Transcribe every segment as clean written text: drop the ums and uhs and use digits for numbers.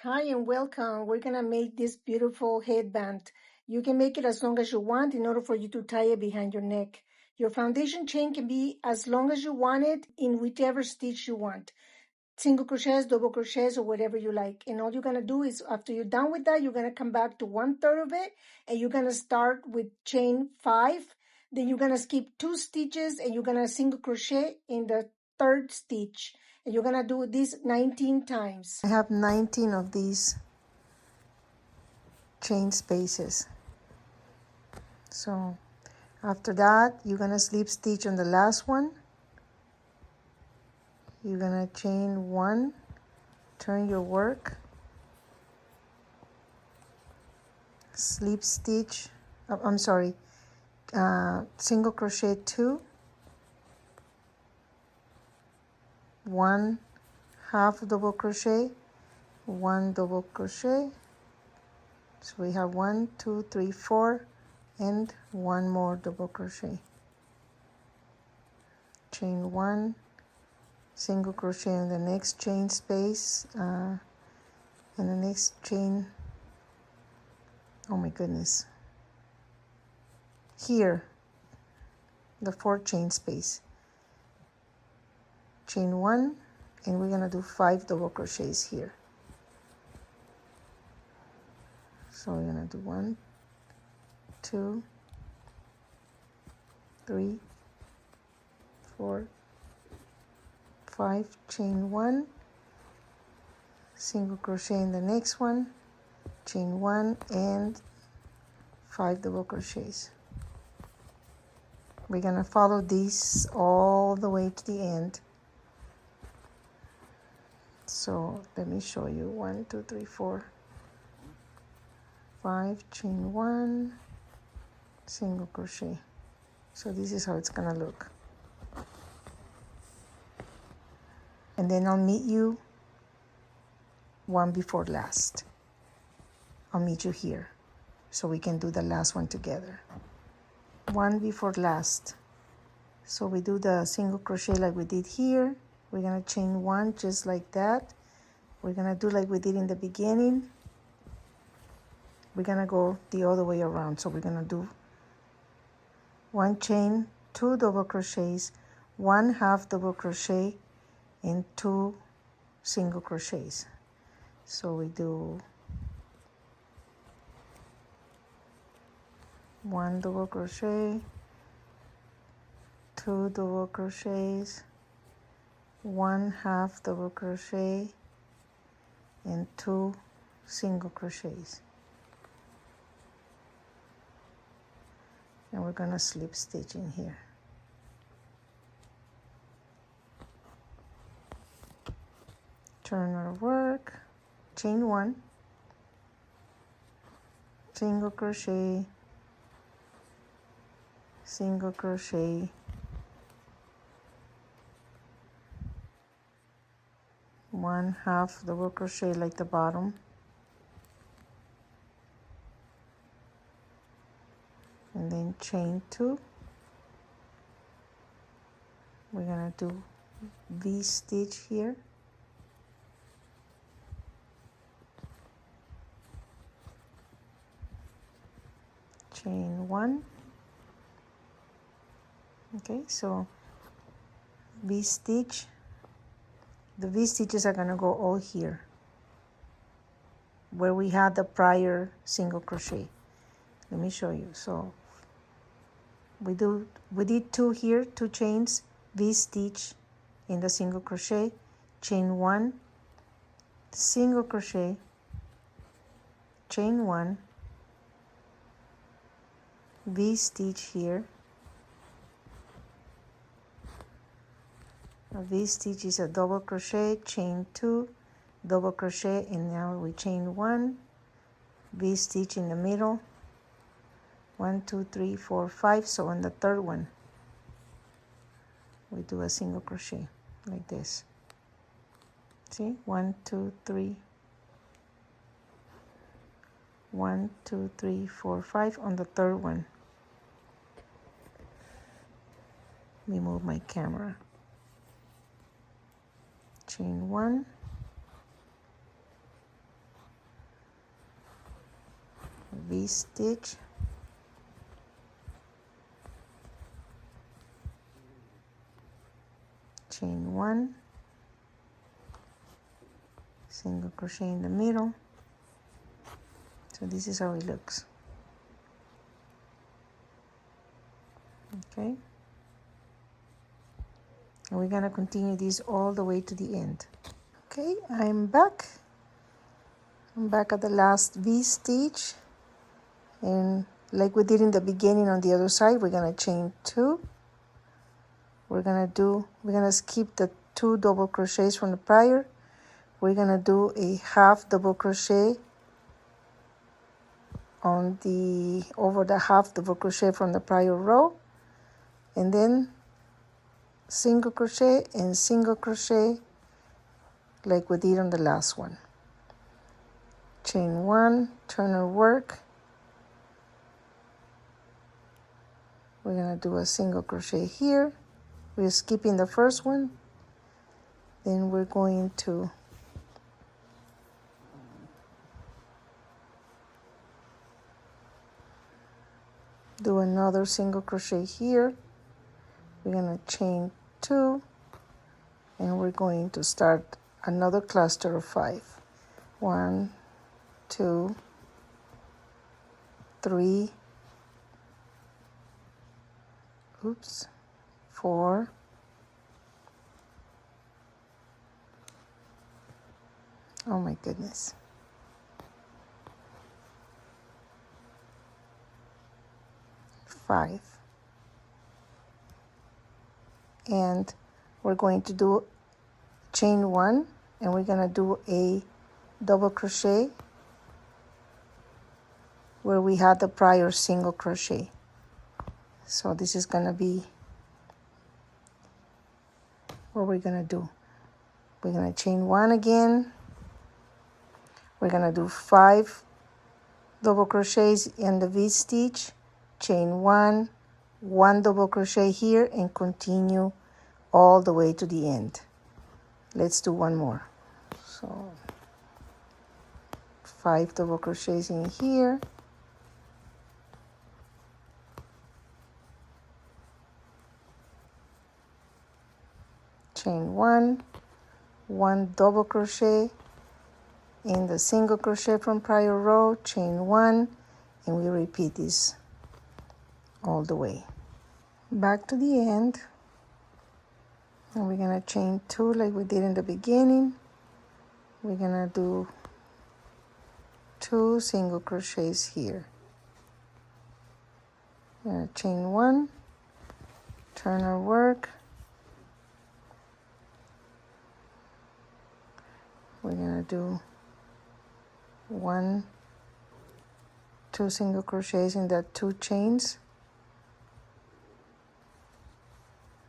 Hi and welcome. We're gonna make this beautiful headband. You can make it as long as you want in order for you to tie it behind your neck. Your foundation chain can be as long as you want it in whichever stitch you want. Single crochets, double crochets, or whatever you like. And all you're gonna do is after you're done with that, you're gonna come back to 1/3 of it and you're gonna start with chain 5. Then you're gonna skip 2 stitches and you're gonna single crochet in the 3rd stitch. And you're gonna do this 19 times. I have 19 of these chain spaces. So after that, you're gonna slip stitch on the last one. You're gonna chain 1, turn your work, slip stitch, single crochet 2, 1 half double crochet, 1 double crochet. So we have 1, 2, 3, 4, and 1 more double crochet. Chain 1, single crochet in the next chain space, and the next chain, oh my goodness, here, the 4th chain space. Chain 1, and we're gonna do 5 double crochets here. So we're gonna do 1, 2, 3, 4, 5, chain 1, single crochet in the next one, chain 1, and 5 double crochets. We're gonna follow this all the way to the end. So let me show you. 1, 2, 3, 4, 5, chain 1, single crochet. So this is how it's gonna look. And then I'll meet you one before last. I'll meet you here so we can do the last one together. One before last. So we do the single crochet like we did here. We're gonna chain 1 just like that. We're gonna do like we did in the beginning. We're gonna go the other way around. So we're gonna do 1 chain, 2 double crochets, 1 half double crochet, and 2 single crochets. So we do 1 double crochet, 2 double crochets, 1 half double crochet, and 2 single crochets. And we're gonna slip stitch in here. Turn our work, chain 1, single crochet, single crochet, 1 half double crochet like the bottom, and then chain 2. We're gonna do V stitch here, chain 1. Okay, so V stitch. The V stitches are gonna go all here where we had the prior single crochet. Let me show you. So we did 2 here, 2 chains, V stitch in the single crochet, chain 1, single crochet, chain 1, V stitch here. A V stitch is a double crochet, chain 2, double crochet, and now we chain 1, V stitch in the middle, 1, 2, 3, 4, 5. So on the 3rd one, we do a single crochet like this. See, 1, 2, 3, 1, 2, 3, 4, 5 on the 3rd one. Let me move my camera. Chain 1, V-stitch, chain 1, single crochet in the middle. So this is how it looks. Okay, and we're gonna continue this all the way to the end. Okay, I'm back at the last V-stitch, and like we did in the beginning on the other side, we're gonna chain 2. We're gonna skip the 2 double crochets from the prior. We're gonna do a half double crochet over the half double crochet from the prior row, and then single crochet and single crochet like we did on the last one. Chain 1, turn our work. We're gonna do a single crochet here. We're skipping the first one. Then we're going to do another single crochet here. We're gonna chain 2, and we're going to start another cluster of 5. 1, 2, 3, 4, oh my goodness, 5. And we're going to do chain 1, and we're going to do a double crochet where we had the prior single crochet. So this is going to be what we're going to do. We're going to chain 1 again. We're going to do 5 double crochets in the V-stitch, chain 1, 1 double crochet here, and continue all the way to the end. Let's do one more. So 5 double crochets in here, chain 1, 1 double crochet in the single crochet from prior row, chain 1, and we repeat this all the way back to the end. And we're gonna chain 2 like we did in the beginning. We're gonna do 2 single crochets here. We're gonna chain 1, turn our work. We're gonna do 2 single crochets in that 2 chains,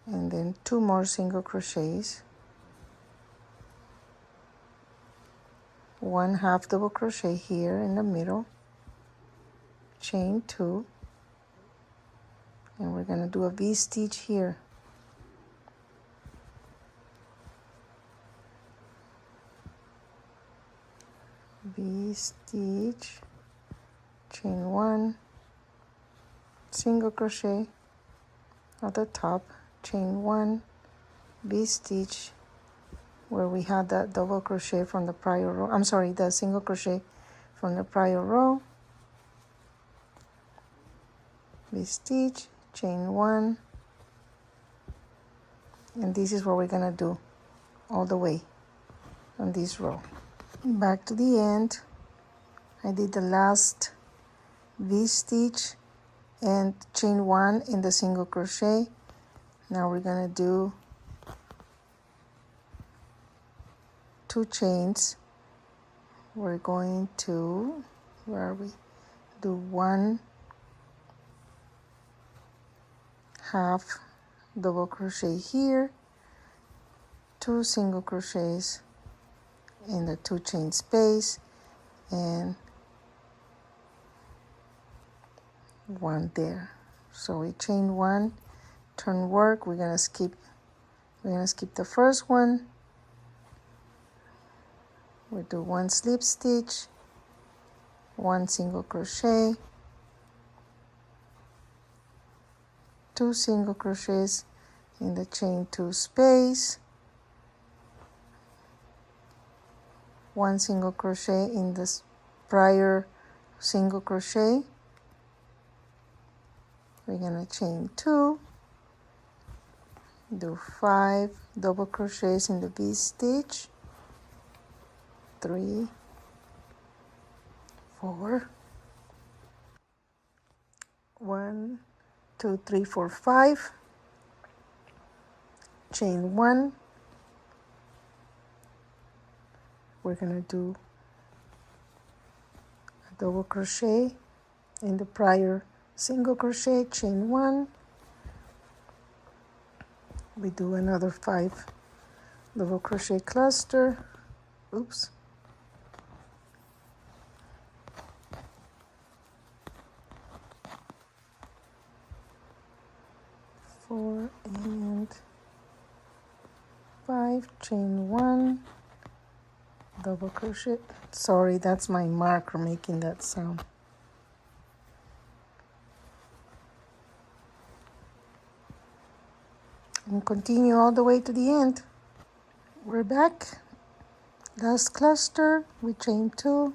and then 2 more single crochets, 1 half double crochet here in the middle, chain 2, and we're going to do a V-stitch here. V-stitch, chain 1, single crochet at the top, chain 1, V-stitch where we had that double crochet from the prior row, the single crochet from the prior row, V-stitch, chain 1, and this is what we're gonna do all the way on this row. Back to the end, I did the last V-stitch and chain 1 in the single crochet. Now we're gonna do 2 chains. We're going to, where are we? Do 1 half double crochet here, 2 single crochets in the 2 chain space, and 1 there. So we chain 1, turn work. We're gonna skip the first one. We do 1 slip stitch, 1 single crochet, 2 single crochets in the chain 2 space, 1 single crochet in this prior single crochet. We're gonna chain 2, do 5 double crochets in the V-stitch, 3, 4, 1, 2, 3, 4, 5, chain 1. We're gonna do a double crochet in the prior single crochet, chain 1. We do another 5 double crochet cluster. Oops. Four and 5, chain 1, double crochet. Sorry, that's my marker making that sound. And continue all the way to the end. We're back. Last cluster, we chain 2,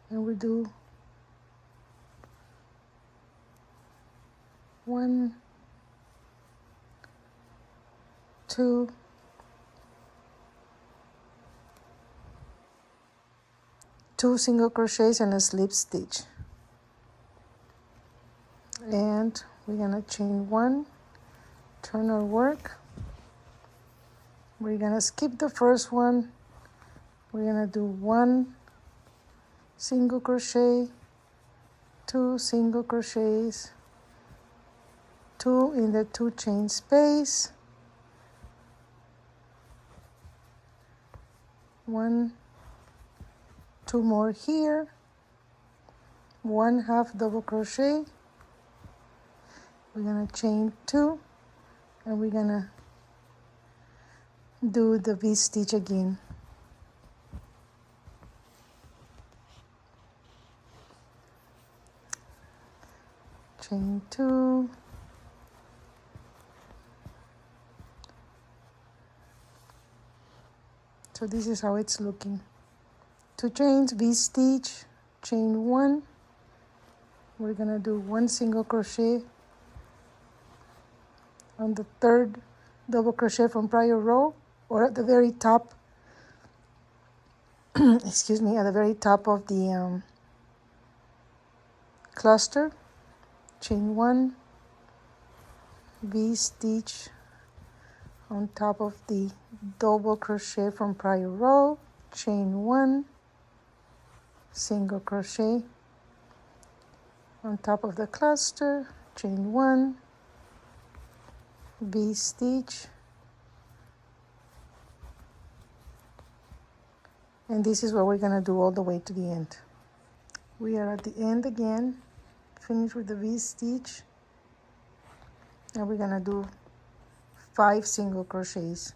and we do 1, 2, 2 single crochets and a slip stitch. And we're gonna chain 1, turn our work. We're gonna skip the first one. We're gonna do 1 single crochet, 2 single crochets, 2 in the 2 chain space, 1, 2 more here, 1 half double crochet. We're gonna chain 2, and we're gonna do the V-stitch again. Chain 2, so this is how it's looking. 2 chains, V-stitch, chain 1. We're gonna do 1 single crochet on the 3rd double crochet from prior row, or at the very top excuse me, at the very top of the cluster. Chain 1, V-stitch on top of the double crochet from prior row, chain 1, single crochet on top of the cluster, chain 1, V-stitch, and this is what we're gonna do all the way to the end. We are at the end again, finish with the V-stitch, and we're gonna do 5 single crochets.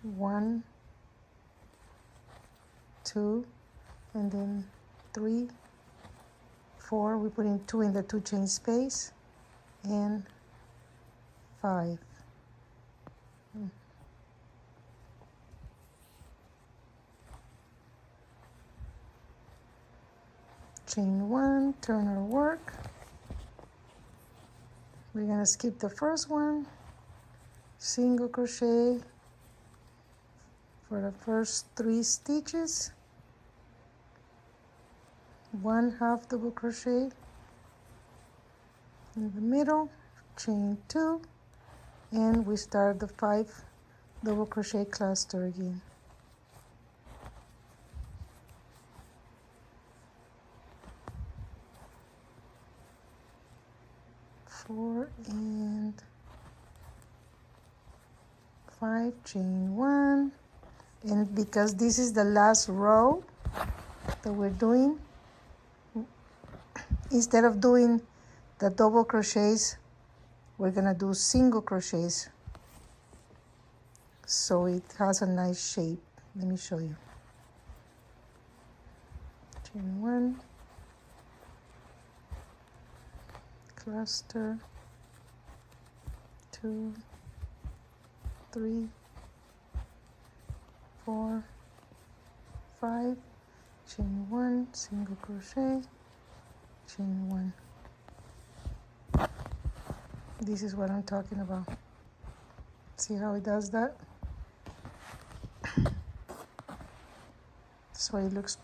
1, 2, and then 3, 4. We put in 2 in the 2 chain space, and 5. Chain 1, turn our work. We're gonna skip the first one, single crochet for the first 3 stitches, 1 half double crochet in the middle, chain 2, and we start the 5 double crochet cluster again. 4 and 5, chain 1, and because this is the last row that we're doing, instead of doing the double crochets, we're gonna do single crochets so it has a nice shape. Let me show you. chain 1, cluster, 2, 3, 4, 5, chain 1, single crochet, chain 1. This is what I'm talking about. See how it does that? So it looks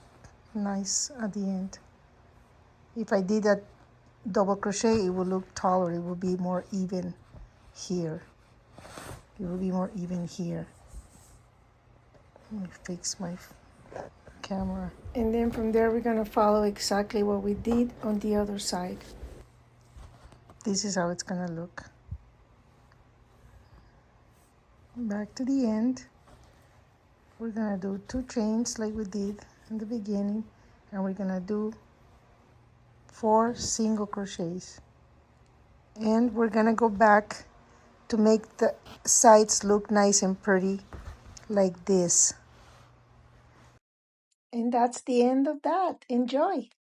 nice at the end. If I did a double crochet, it would look taller. It would be more even here. It will be more even here. Let me fix my camera. And then from there, we're gonna follow exactly what we did on the other side. This is how it's gonna look. Back to the end. We're gonna do 2 chains like we did in the beginning, and we're gonna do 4 single crochets. And we're gonna go back to make the sides look nice and pretty like this. And that's the end of that. Enjoy.